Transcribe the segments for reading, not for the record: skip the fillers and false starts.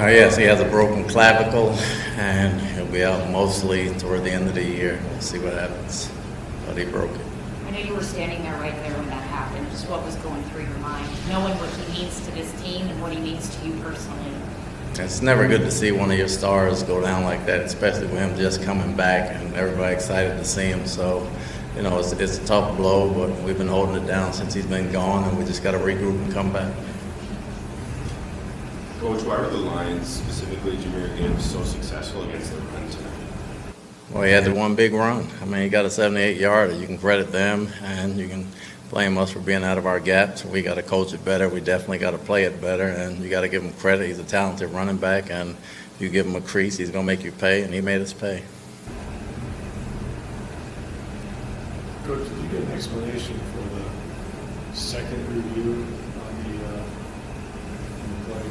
Yes, he has a broken clavicle, and he'll be out mostly toward the end of the year. We'll see what happens, but he broke it. I know you were standing there right there when that happened. Just what was going through your mind, knowing what he means to this team and what he means to you personally? It's never good to see one of your stars go down like that, especially with him just coming back and everybody excited to see him. So, you know, it's a tough blow, but we've been holding it down since he's been gone, and we just got to regroup and come back. Coach, why were the Lions, specifically Jahmyr Gibbs, so successful against the run tonight? Well, he had the one big run. I mean, he got a 78-yarder. You can credit them, and you can blame us for being out of our gaps. We got to coach it better. We definitely got to play it better, and you got to give him credit. He's a talented running back, and if you give him a crease, he's going to make you pay, and he made us pay. Coach, did you get an explanation for the second review on the play?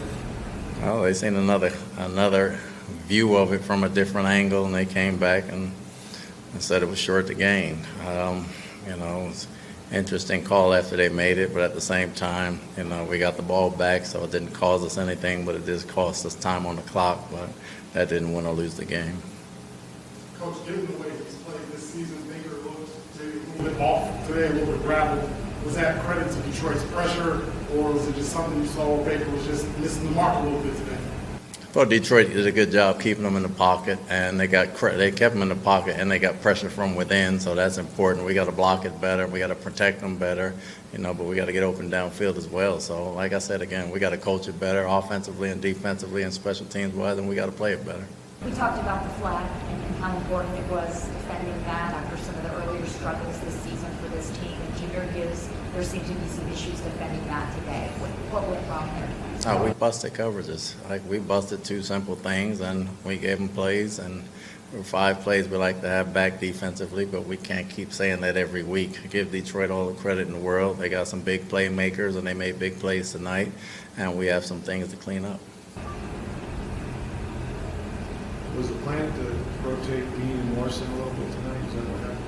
Well, they seen another view of it from a different angle, and they came back and said it was short to gain. You know, it was an interesting call after they made it, but at the same time, you know, we got the ball back, so it didn't cause us anything, but it did cost us time on the clock, but that didn't win or lose the game. Coach, given the way he's played this season, Baker looked maybe a little bit off today, a little bit rattled. Was that credit to Detroit's pressure, or was it just something you saw Baker was just missing the mark a little bit today? Well, Detroit did a good job keeping them in the pocket, and they kept them in the pocket, and they got pressure from within, so that's important. We got to block it better, we got to protect them better, you know, but we got to get open downfield as well. So, like I said again, we got to coach it better, offensively and defensively and special teams wise, and we got to play it better. We talked about the flag and how important it was defending that after some of the earlier struggles this season for this team. And Jahmyr Gibbs, there seemed to be some issues defending that today. What went wrong there? Oh, we busted coverages. Like, we busted two simple things, and we gave them plays. And for 5 plays we like to have back defensively, but we can't keep saying that every week. I give Detroit all the credit in the world. They got some big playmakers, and they made big plays tonight, and we have some things to clean up. Was the plan to rotate Dean and Morrison a little bit tonight? Is that what happened?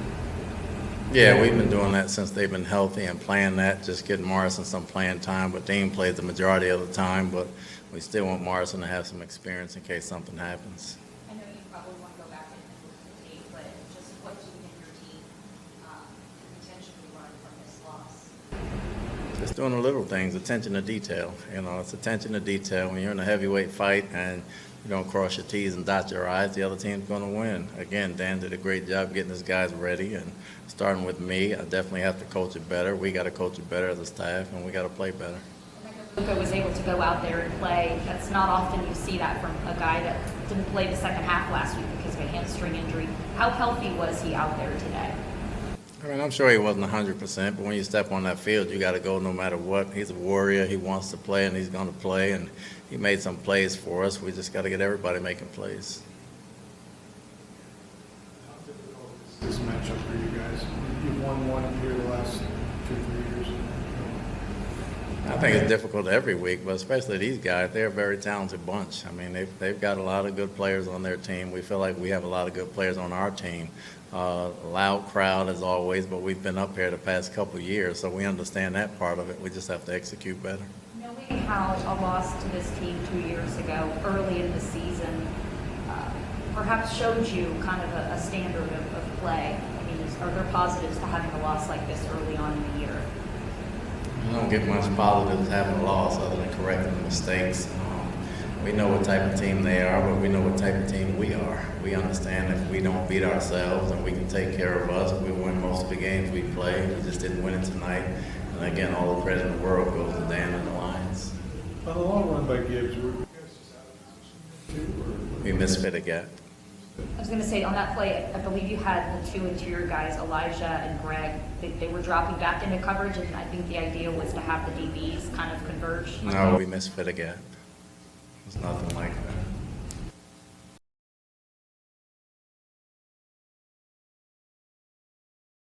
Yeah, we've been doing that since they've been healthy and playing that, just getting Morrison some playing time. But Dean plays the majority of the time, but we still want Morrison to have some experience in case something happens. I know you probably want to go back and look at the tape, but just what do you think your team potentially learned from this loss? Just doing the little things, attention to detail. You know, it's attention to detail. When you're in a heavyweight fight and you don't cross your T's and dot your I's, the other team's going to win. Again, Dan did a great job getting his guys ready, and starting with me, I definitely have to coach it better. We got to coach it better as a staff, and we got to play better. Luka was able to go out there and play. That's not often you see that from a guy that didn't play the second half last week because of a hamstring injury. How healthy was he out there today? I mean, I'm sure he wasn't 100%, but when you step on that field, you got to go no matter what. He's a warrior. He wants to play, and he's going to play, and he made some plays for us. We just got to get everybody making plays. How difficult is this matchup for you guys? You've won one here the last 2-3 years. I think it's difficult every week, but especially these guys. They're a very talented bunch. I mean, they've got a lot of good players on their team. We feel like we have a lot of good players on our team. Loud crowd as always, but we've been up here the past couple of years, so we understand that part of it. We just have to execute better. Knowing how a loss to this team 2 years ago, early in the season, perhaps showed you kind of a standard of play. I mean, are there positives to having a loss like this early on in the year? I don't get much positives having a loss other than correcting the mistakes. We know what type of team they are, but we know what type of team we are. We understand if we don't beat ourselves and we can take care of us, we win most of the games we play. We just didn't win it tonight. And again, all the credit in the world goes to Dan and the Lions. On the long run by Gibbs, We misfit a gap. I was going to say, on that play, I believe you had the 2 interior guys, Elijah and Greg. They were dropping back into coverage, and I think the idea was to have the DBs kind of converge. No, we misfit a gap. It's nothing like that.